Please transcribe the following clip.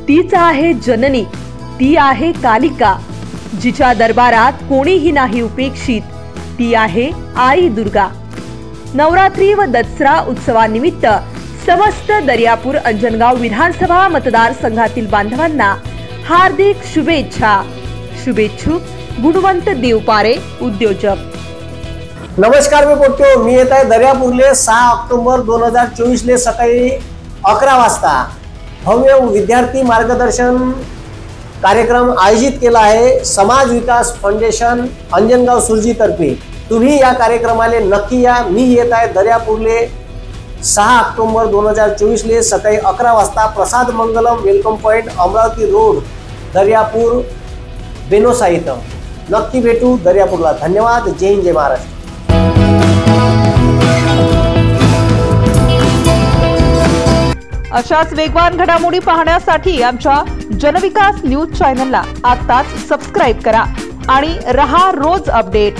तीच आहे जननी, ती आहे कालिका, जिच्या दरबारात कोणीही नाही उपेक्षित, ती आहे आई दुर्गा। नवरात्री व दसरा उत्सवानिमित्त समस्त दर्यापूर अंजनगाव विधानसभा मतदारसंघातील बांधवांना हार्दिक शुभेच्छा। शुभेच्छुक गुणवंत देवपारे, उद्योजक। नमस्कार, मी येत आहे दर्यापूरले 6 ऑक्टोबर 2024 ले सकाळी 11 वाजता भव्य विद्यार्थी मार्गदर्शन कार्यक्रम आयोजित केला आहे समाज विकास फाउंडेशन अंजनगाव सुरजी तर्फे। तुम्ही या कार्यक्रमाला नक्की या। मी येत आहे दर्यापूरले 6 ऑक्टोबर 2024 ले सकाळी 11 वाजता Prasad Mangalam welcome point Amravati road Daryapur Benosa इथं। नक्की भेटू दर्यापूरला। धन्यवाद। जय हिंद, जय महाराष्ट्र। अशाच वेगवान घडामोडी पाहण्यासाठी आमच्या जनविकास न्यूज चॅनलला आताच सबस्क्राइब करा आणि रहा रोज अपडेट।